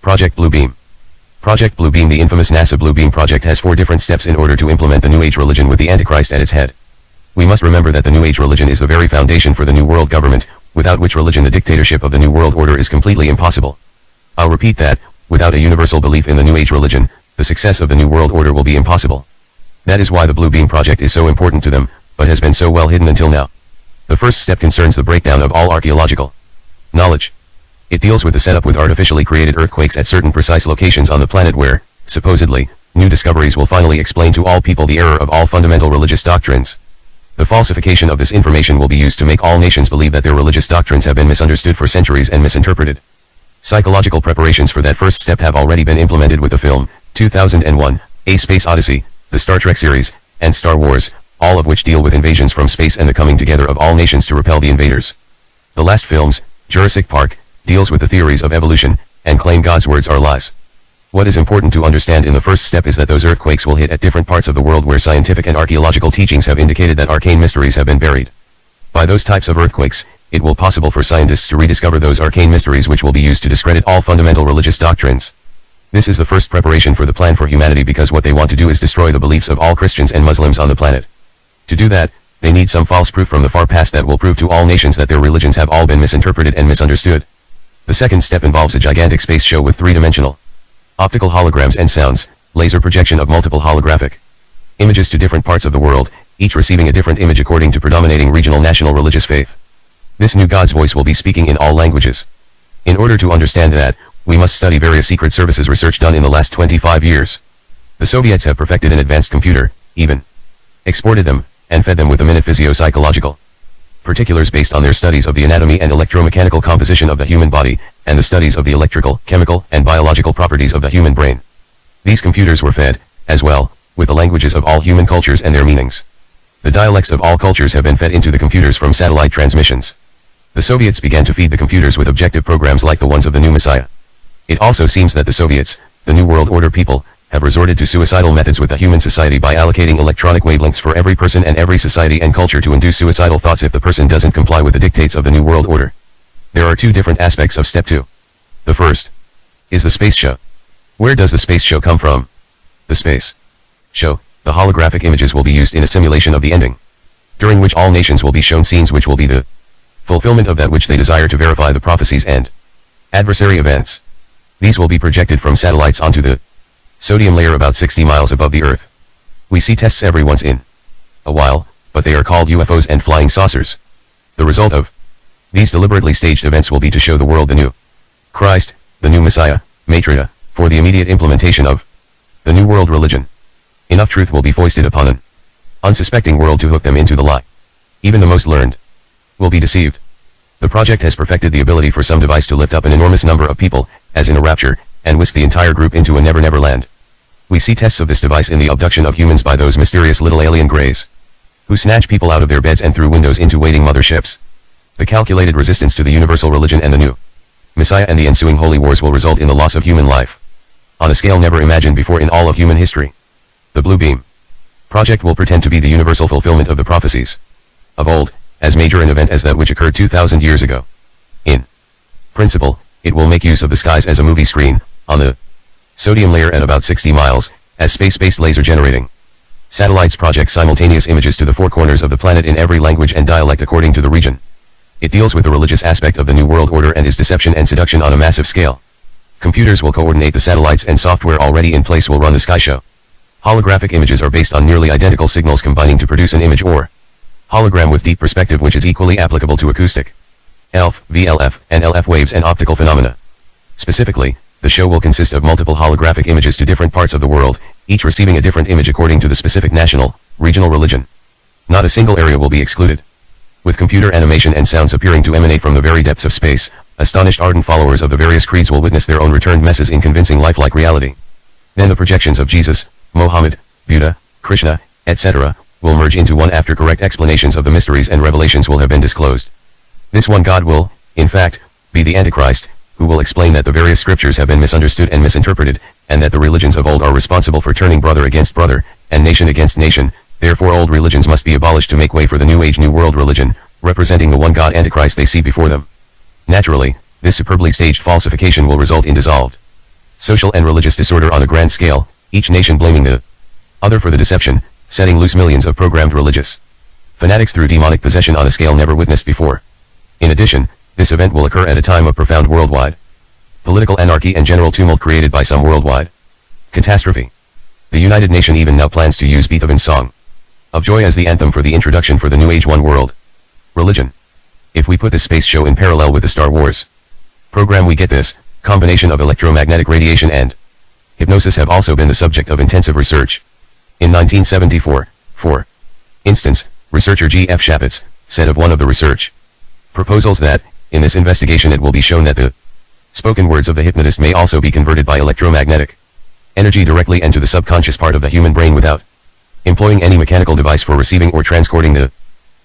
Project Bluebeam. Project Bluebeam. The infamous NASA Bluebeam project has 4 different steps in order to implement the New Age religion with the Antichrist at its head. We must remember that the New Age religion is the very foundation for the New World Government, without which religion the dictatorship of the New World Order is completely impossible. I'll repeat that, without a universal belief in the New Age religion, the success of the New World Order will be impossible. That is why the Bluebeam project is so important to them, but has been so well hidden until now. The first step concerns the breakdown of all archaeological knowledge. It deals with the setup with artificially created earthquakes at certain precise locations on the planet where, supposedly, new discoveries will finally explain to all people the error of all fundamental religious doctrines. The falsification of this information will be used to make all nations believe that their religious doctrines have been misunderstood for centuries and misinterpreted. Psychological preparations for that first step have already been implemented with the film, 2001, A Space Odyssey, the Star Trek series, and Star Wars, all of which deal with invasions from space and the coming together of all nations to repel the invaders. The last films, Jurassic Park, deals with the theories of evolution, and claim God's words are lies. What is important to understand in the first step is that those earthquakes will hit at different parts of the world where scientific and archaeological teachings have indicated that arcane mysteries have been buried. By those types of earthquakes, it will be possible for scientists to rediscover those arcane mysteries which will be used to discredit all fundamental religious doctrines. This is the first preparation for the plan for humanity because what they want to do is destroy the beliefs of all Christians and Muslims on the planet. To do that, they need some false proof from the far past that will prove to all nations that their religions have all been misinterpreted and misunderstood. The second step involves a gigantic space show with 3-dimensional optical holograms and sounds, laser projection of multiple holographic images to different parts of the world, each receiving a different image according to predominating regional national religious faith. This new God's voice will be speaking in all languages. In order to understand that, we must study various secret services research done in the last 25 years. The Soviets have perfected an advanced computer, even exported them, and fed them with the minute physio-psychological particulars based on their studies of the anatomy and electromechanical composition of the human body, and the studies of the electrical, chemical, and biological properties of the human brain. These computers were fed, as well, with the languages of all human cultures and their meanings. The dialects of all cultures have been fed into the computers from satellite transmissions. The Soviets began to feed the computers with objective programs like the ones of the new Messiah. It also seems that the Soviets, the New World Order people, have resorted to suicidal methods with the human society by allocating electronic wavelengths for every person and every society and culture to induce suicidal thoughts if the person doesn't comply with the dictates of the New World Order. There are 2 different aspects of step 2. The first is the space show. Where does the space show come from? The space show, the holographic images will be used in a simulation of the ending, during which all nations will be shown scenes which will be the fulfillment of that which they desire to verify the prophecies and adversary events. These will be projected from satellites onto the sodium layer about 60 miles above the Earth. We see tests every once in a while, but they are called UFOs and flying saucers. The result of these deliberately staged events will be to show the world the new Christ, the new Messiah, Maitreya, for the immediate implementation of the New World religion. Enough truth will be foisted upon an unsuspecting world to hook them into the lie. Even the most learned will be deceived. The project has perfected the ability for some device to lift up an enormous number of people, as in a rapture, and whisk the entire group into a never-never land. We see tests of this device in the abduction of humans by those mysterious little alien greys, who snatch people out of their beds and through windows into waiting motherships. The calculated resistance to the universal religion and the new Messiah and the ensuing holy wars will result in the loss of human life on a scale never imagined before in all of human history. The Bluebeam project will pretend to be the universal fulfillment of the prophecies of old, as major an event as that which occurred 2,000 years ago. In principle, it will make use of the skies as a movie screen, on the sodium layer at about 60 miles, as space-based laser generating satellites project simultaneous images to the 4 corners of the planet in every language and dialect according to the region. It deals with the religious aspect of the New World Order and is deception and seduction on a massive scale. Computers will coordinate the satellites and software already in place will run the sky show. Holographic images are based on nearly identical signals combining to produce an image or hologram with deep perspective which is equally applicable to acoustic, ELF, VLF, and LF waves and optical phenomena. Specifically, the show will consist of multiple holographic images to different parts of the world, each receiving a different image according to the specific national, regional religion. Not a single area will be excluded. With computer animation and sounds appearing to emanate from the very depths of space, astonished ardent followers of the various creeds will witness their own returned messes in convincing lifelike reality. Then the projections of Jesus, Mohammed, Buddha, Krishna, etc., will merge into one after correct explanations of the mysteries and revelations will have been disclosed. This one God will, in fact, be the Antichrist, who will explain that the various scriptures have been misunderstood and misinterpreted, and that the religions of old are responsible for turning brother against brother, and nation against nation, therefore old religions must be abolished to make way for the New Age New World religion, representing the one God Antichrist they see before them. Naturally, this superbly staged falsification will result in dissolved social and religious disorder on a grand scale, each nation blaming the other for the deception, setting loose millions of programmed religious fanatics through demonic possession on a scale never witnessed before. In addition, this event will occur at a time of profound worldwide political anarchy and general tumult created by some worldwide catastrophe. The United Nations even now plans to use Beethoven's Song of Joy as the anthem for the introduction for the New Age One World religion. If we put this space show in parallel with the Star Wars program, we get this combination of electromagnetic radiation and hypnosis have also been the subject of intensive research. In 1974, for instance, researcher G.F. Shapitz said of one of the research proposals that, in this investigation it will be shown that the spoken words of the hypnotist may also be converted by electromagnetic energy directly into the subconscious part of the human brain without employing any mechanical device for receiving or transcoding the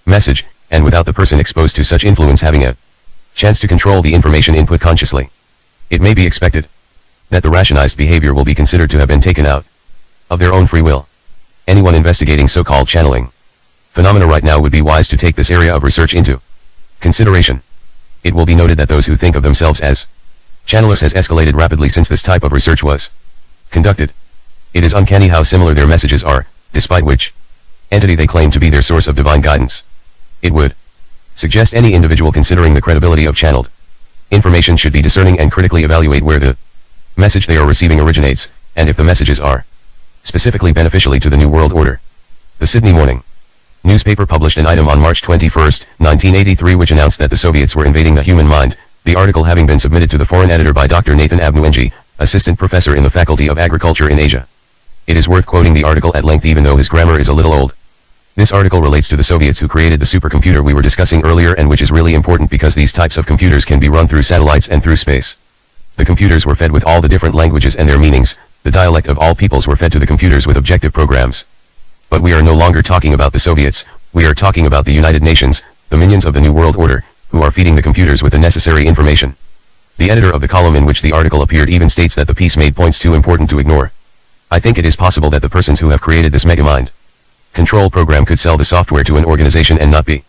message, and without the person exposed to such influence having a chance to control the information input consciously. It may be expected that the rationalized behavior will be considered to have been taken out of their own free will. Anyone investigating so-called channeling phenomena right now would be wise to take this area of research into consideration. It will be noted that those who think of themselves as channelers has escalated rapidly since this type of research was conducted. It is uncanny how similar their messages are, despite which entity they claim to be their source of divine guidance. It would suggest any individual considering the credibility of channeled information should be discerning and critically evaluate where the message they are receiving originates, and if the messages are specifically beneficially to the New World Order. The Sydney Morning newspaper published an item on March 21, 1983 which announced that the Soviets were invading the human mind, the article having been submitted to the foreign editor by Dr. Nathan Abnuenji, assistant professor in the Faculty of Agriculture in Asia. It is worth quoting the article at length even though his grammar is a little old. This article relates to the Soviets who created the supercomputer we were discussing earlier and which is really important because these types of computers can be run through satellites and through space. The computers were fed with all the different languages and their meanings, the dialect of all peoples were fed to the computers with objective programs. But we are no longer talking about the Soviets, we are talking about the United Nations, the minions of the New World Order, who are feeding the computers with the necessary information. The editor of the column in which the article appeared even states that the piece made points too important to ignore. I think it is possible that the persons who have created this megamind control program could sell the software to an organization and not be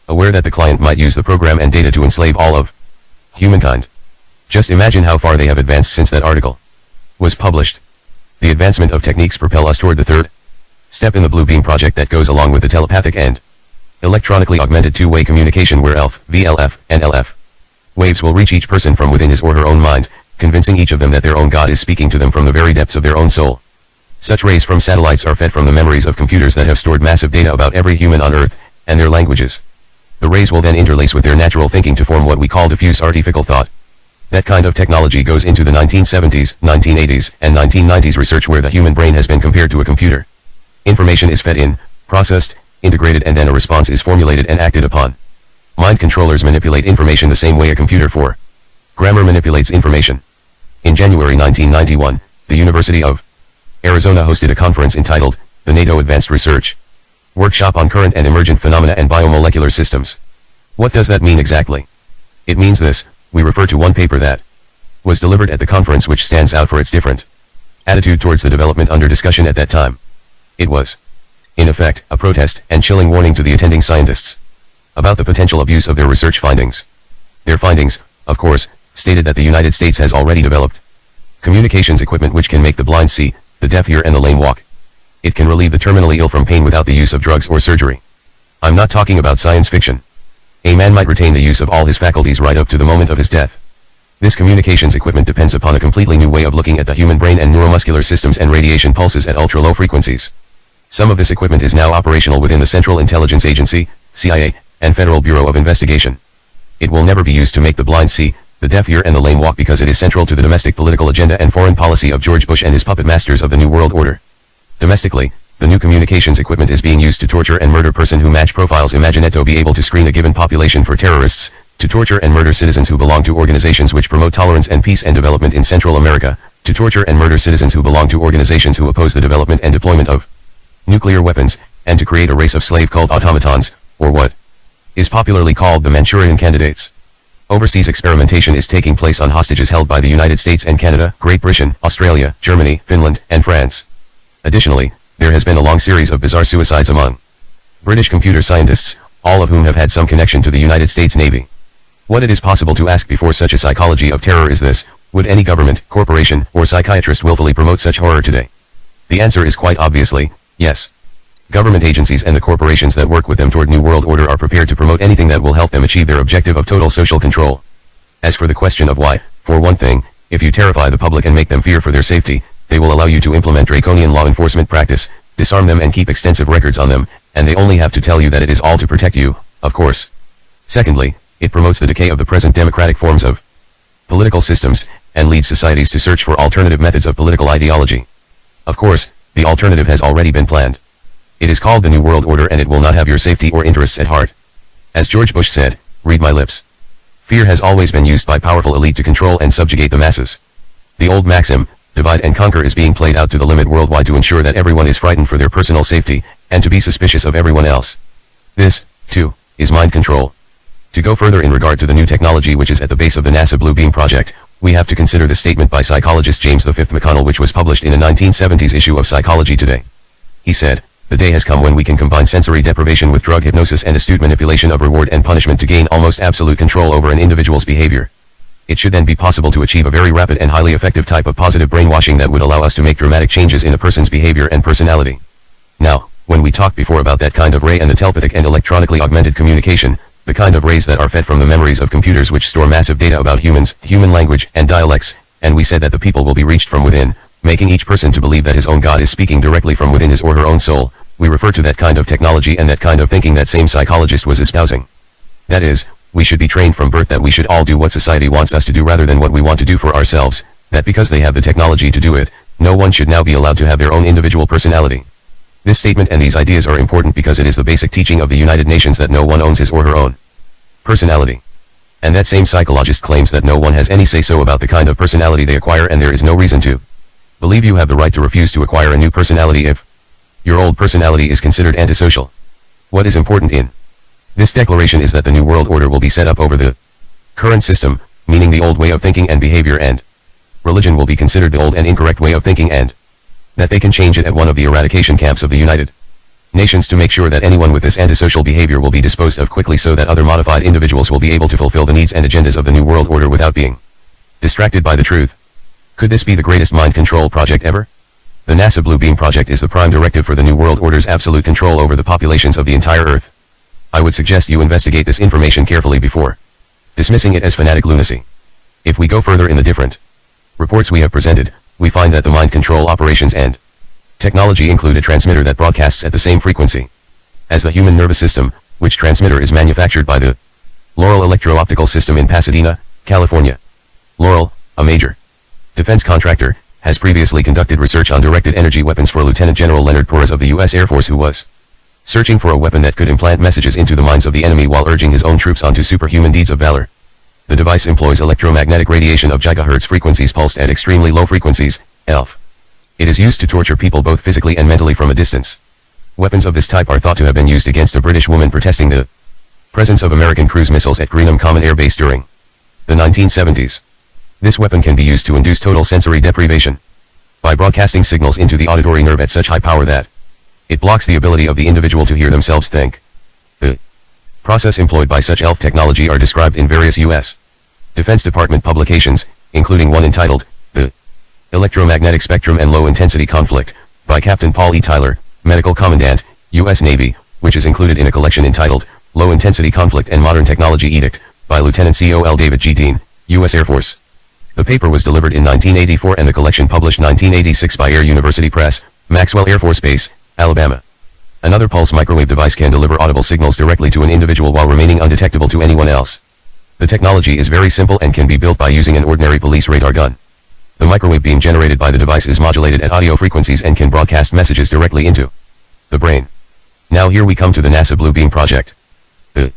aware that the client might use the program and data to enslave all of humankind. Just imagine how far they have advanced since that article was published. The advancement of techniques propel us toward the third step in the Blue Beam project that goes along with the telepathic and electronically augmented two-way communication where ELF, VLF, and LF waves will reach each person from within his or her own mind, convincing each of them that their own God is speaking to them from the very depths of their own soul. Such rays from satellites are fed from the memories of computers that have stored massive data about every human on Earth, and their languages. The rays will then interlace with their natural thinking to form what we call diffuse artificial thought. That kind of technology goes into the 1970s, 1980s, and 1990s research where the human brain has been compared to a computer. Information is fed in, processed, integrated and then a response is formulated and acted upon. Mind controllers manipulate information the same way a computer for grammar manipulates information. In January 1991, the University of Arizona hosted a conference entitled, the NATO Advanced Research Workshop on Current and Emergent Phenomena and Biomolecular Systems. What does that mean exactly? It means this: we refer to one paper that was delivered at the conference which stands out for its different attitude towards the development under discussion at that time. It was, in effect, a protest and chilling warning to the attending scientists about the potential abuse of their research findings. Their findings, of course, stated that the United States has already developed communications equipment which can make the blind see, the deaf hear and the lame walk. It can relieve the terminally ill from pain without the use of drugs or surgery. I'm not talking about science fiction. A man might retain the use of all his faculties right up to the moment of his death. This communications equipment depends upon a completely new way of looking at the human brain and neuromuscular systems and radiation pulses at ultra-low frequencies. Some of this equipment is now operational within the Central Intelligence Agency, CIA, and Federal Bureau of Investigation. It will never be used to make the blind see, the deaf hear and the lame walk because it is central to the domestic political agenda and foreign policy of George Bush and his puppet masters of the New World Order. Domestically, the new communications equipment is being used to torture and murder person who match profiles. Imagine it to be able to screen a given population for terrorists, to torture and murder citizens who belong to organizations which promote tolerance and peace and development in Central America, to torture and murder citizens who belong to organizations who oppose the development and deployment of nuclear weapons, and to create a race of slave called automatons, or what is popularly called the Manchurian Candidates. Overseas experimentation is taking place on hostages held by the United States and Canada, Great Britain, Australia, Germany, Finland, and France. Additionally, there has been a long series of bizarre suicides among British computer scientists, all of whom have had some connection to the United States Navy. What it is possible to ask before such a psychology of terror is this: Would any government, corporation, or psychiatrist willfully promote such horror today? The answer is quite obviously, yes. Government agencies and the corporations that work with them toward New World Order are prepared to promote anything that will help them achieve their objective of total social control. As for the question of why, for one thing, if you terrify the public and make them fear for their safety, they will allow you to implement draconian law enforcement practice, disarm them and keep extensive records on them, and they only have to tell you that it is all to protect you, of course. Secondly, it promotes the decay of the present democratic forms of political systems, and leads societies to search for alternative methods of political ideology. Of course, the alternative has already been planned. It is called the New World Order and it will not have your safety or interests at heart. As George Bush said, read my lips. Fear has always been used by powerful elite to control and subjugate the masses. The old maxim, divide and conquer, is being played out to the limit worldwide to ensure that everyone is frightened for their personal safety, and to be suspicious of everyone else. This, too, is mind control. To go further in regard to the new technology which is at the base of the NASA Blue Beam project, we have to consider the statement by psychologist James V. McConnell which was published in a 1970s issue of Psychology Today. He said, "The day has come when we can combine sensory deprivation with drug hypnosis and astute manipulation of reward and punishment to gain almost absolute control over an individual's behavior. It should then be possible to achieve a very rapid and highly effective type of positive brainwashing that would allow us to make dramatic changes in a person's behavior and personality." Now, when we talked before about that kind of ray and the telepathic and electronically augmented communication, the kind of rays that are fed from the memories of computers which store massive data about humans, human language, and dialects, and we said that the people will be reached from within, making each person to believe that his own God is speaking directly from within his or her own soul, we refer to that kind of technology and that kind of thinking that same psychologist was espousing. That is, we should be trained from birth that we should all do what society wants us to do rather than what we want to do for ourselves, that because they have the technology to do it, no one should now be allowed to have their own individual personality. This statement and these ideas are important because it is the basic teaching of the United Nations that no one owns his or her own personality. And that same psychologist claims that no one has any say-so about the kind of personality they acquire, and there is no reason to believe you have the right to refuse to acquire a new personality if your old personality is considered antisocial. What is important in this declaration is that the New World Order will be set up over the current system, meaning the old way of thinking and behavior, and religion will be considered the old and incorrect way of thinking, and that they can change it at one of the eradication camps of the United Nations to make sure that anyone with this antisocial behavior will be disposed of quickly so that other modified individuals will be able to fulfill the needs and agendas of the New World Order without being distracted by the truth. Could this be the greatest mind control project ever? The NASA Blue Beam project is the prime directive for the New World Order's absolute control over the populations of the entire Earth. I would suggest you investigate this information carefully before dismissing it as fanatic lunacy. If we go further in the different reports we have presented, we find that the mind control operations and technology include a transmitter that broadcasts at the same frequency as the human nervous system, which transmitter is manufactured by the Loral Electro-Optical System in Pasadena, California. Loral, a major defense contractor, has previously conducted research on directed energy weapons for Lieutenant General Leonard Porras of the U.S. Air Force, who was searching for a weapon that could implant messages into the minds of the enemy while urging his own troops onto superhuman deeds of valor. The device employs electromagnetic radiation of gigahertz frequencies pulsed at extremely low frequencies, ELF. It is used to torture people both physically and mentally from a distance. Weapons of this type are thought to have been used against a British woman protesting the presence of American cruise missiles at Greenham Common Air Base during the 1970s. This weapon can be used to induce total sensory deprivation by broadcasting signals into the auditory nerve at such high power that it blocks the ability of the individual to hear themselves think. The process employed by such ELF technology are described in various U.S. Defense Department publications, including one entitled, The Electromagnetic Spectrum and Low-Intensity Conflict, by Captain Paul E. Tyler, Medical Commandant, U.S. Navy, which is included in a collection entitled, Low-Intensity Conflict and Modern Technology Edict, by Lieutenant Col. David G. Dean, U.S. Air Force. The paper was delivered in 1984 and the collection published 1986 by Air University Press, Maxwell Air Force Base, Alabama. Another pulse microwave device can deliver audible signals directly to an individual while remaining undetectable to anyone else. The technology is very simple and can be built by using an ordinary police radar gun. The microwave beam generated by the device is modulated at audio frequencies and can broadcast messages directly into the brain. Now here we come to the NASA Blue Beam project. The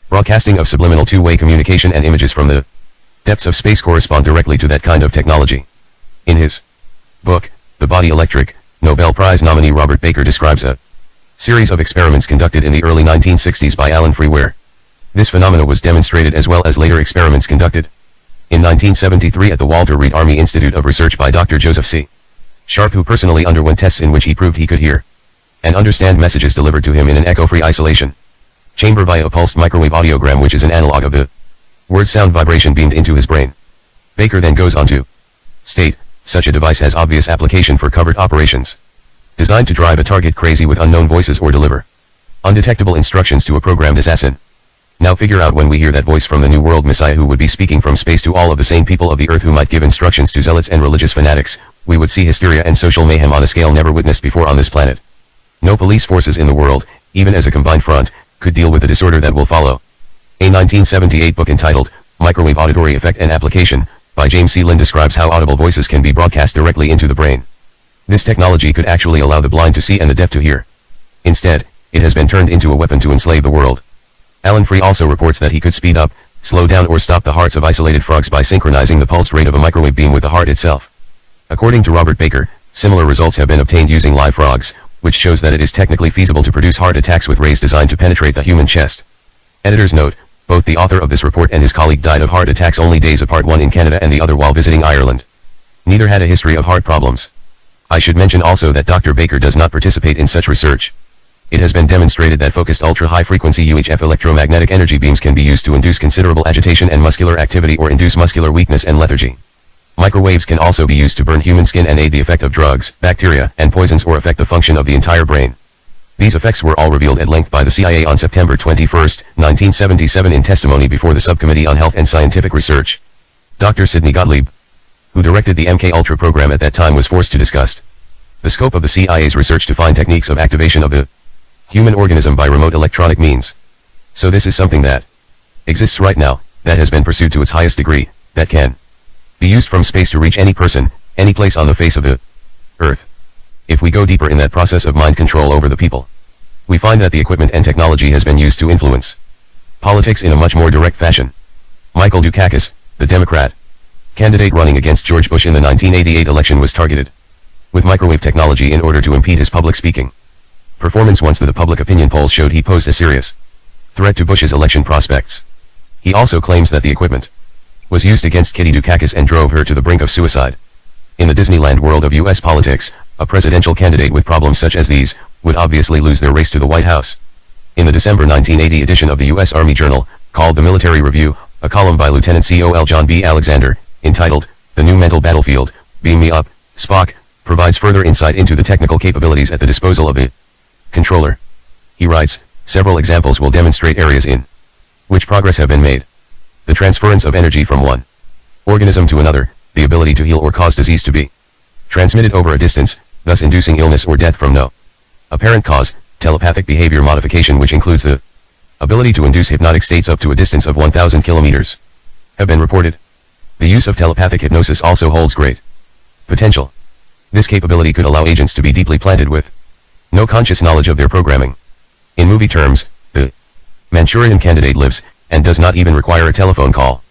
broadcasting of subliminal two-way communication and images from the depths of space correspond directly to that kind of technology. In his book, The Body Electric, Nobel Prize nominee Robert Baker describes a series of experiments conducted in the early 1960s by Alan Freeware. This phenomena was demonstrated as well as later experiments conducted in 1973 at the Walter Reed Army Institute of Research by Dr. Joseph C. Sharp, who personally underwent tests in which he proved he could hear and understand messages delivered to him in an echo-free isolation chamber via a pulsed microwave audiogram, which is an analog of the word sound vibration beamed into his brain. Baker then goes on to state, such a device has obvious application for covert operations. Designed to drive a target crazy with unknown voices or deliver undetectable instructions to a programmed assassin. Now figure out when we hear that voice from the New World Messiah who would be speaking from space to all of the sane people of the earth who might give instructions to zealots and religious fanatics, we would see hysteria and social mayhem on a scale never witnessed before on this planet. No police forces in the world, even as a combined front, could deal with the disorder that will follow. A 1978 book entitled, Microwave Auditory Effect and Application, by James C. Lynn describes how audible voices can be broadcast directly into the brain. This technology could actually allow the blind to see and the deaf to hear. Instead, it has been turned into a weapon to enslave the world. Alan Free also reports that he could speed up, slow down or stop the hearts of isolated frogs by synchronizing the pulse rate of a microwave beam with the heart itself. According to Robert Baker, similar results have been obtained using live frogs, which shows that it is technically feasible to produce heart attacks with rays designed to penetrate the human chest. Editor's note, both the author of this report and his colleague died of heart attacks only days apart, one in Canada and the other while visiting Ireland. Neither had a history of heart problems. I should mention also that Dr. Baker does not participate in such research. It has been demonstrated that focused ultra-high-frequency UHF electromagnetic energy beams can be used to induce considerable agitation and muscular activity or induce muscular weakness and lethargy. Microwaves can also be used to burn human skin and aid the effect of drugs, bacteria, and poisons or affect the function of the entire brain. These effects were all revealed at length by the CIA on September 21, 1977 in testimony before the Subcommittee on Health and Scientific Research. Dr. Sidney Gottlieb, who directed the MK Ultra program at that time, was forced to discuss the scope of the CIA's research to find techniques of activation of the human organism by remote electronic means. So this is something that exists right now, that has been pursued to its highest degree, that can be used from space to reach any person, any place on the face of the Earth. If we go deeper in that process of mind control over the people, we find that the equipment and technology has been used to influence politics in a much more direct fashion. Michael Dukakis, the Democrat candidate running against George Bush in the 1988 election, was targeted with microwave technology in order to impede his public speaking performance once the public opinion polls showed he posed a serious threat to Bush's election prospects. He also claims that the equipment was used against Kitty Dukakis and drove her to the brink of suicide. In the Disneyland world of U.S. politics, a presidential candidate with problems such as these would obviously lose their race to the White House. In the December 1980 edition of the U.S. Army Journal, called The Military Review, a column by Lieutenant Col. John B. Alexander, entitled, The New Mental Battlefield, Beam Me Up, Spock, provides further insight into the technical capabilities at the disposal of the controller. He writes, several examples will demonstrate areas in which progress have been made. The transference of energy from one organism to another, the ability to heal or cause disease to be transmitted over a distance, thus inducing illness or death from no apparent cause, telepathic behavior modification, which includes the ability to induce hypnotic states up to a distance of 1,000 kilometers, have been reported. The use of telepathic hypnosis also holds great potential. This capability could allow agents to be deeply planted with no conscious knowledge of their programming. In movie terms, the Manchurian Candidate lives, and does not even require a telephone call.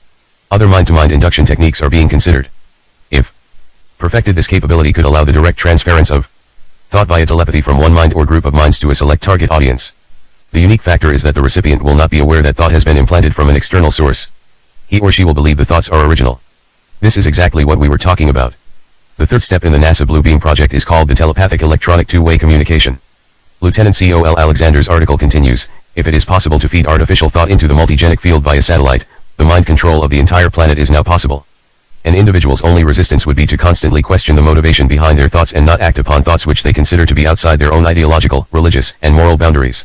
Other mind-to-mind induction techniques are being considered. If perfected, this capability could allow the direct transference of thought via telepathy from one mind or group of minds to a select target audience. The unique factor is that the recipient will not be aware that thought has been implanted from an external source. He or she will believe the thoughts are original. This is exactly what we were talking about. The third step in the NASA Blue Beam project is called the telepathic electronic two-way communication. Lieutenant Col. Alexander's article continues, if it is possible to feed artificial thought into the multigenic field via satellite, the mind control of the entire planet is now possible. An individual's only resistance would be to constantly question the motivation behind their thoughts and not act upon thoughts which they consider to be outside their own ideological, religious, and moral boundaries.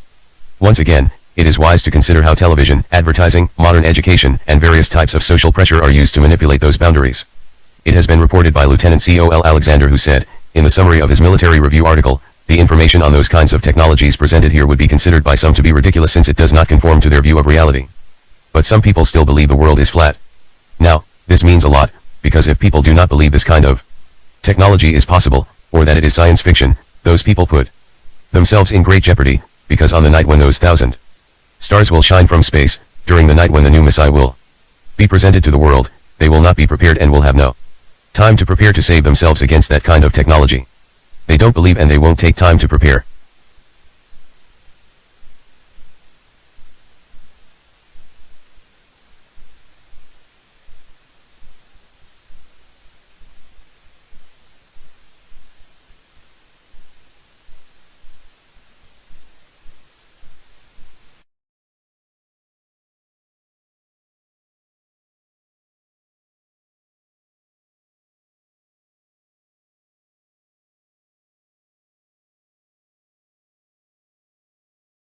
Once again, it is wise to consider how television, advertising, modern education, and various types of social pressure are used to manipulate those boundaries. It has been reported by Lieutenant Col. Alexander, who said, in the summary of his military review article, the information on those kinds of technologies presented here would be considered by some to be ridiculous since it does not conform to their view of reality. But some people still believe the world is flat. Now, this means a lot, because if people do not believe this kind of technology is possible, or that it is science fiction, those people put themselves in great jeopardy, because on the night when those 1,000 stars will shine from space, during the night when the new Messiah will be presented to the world, they will not be prepared and will have no time to prepare to save themselves against that kind of technology. They don't believe and they won't take time to prepare.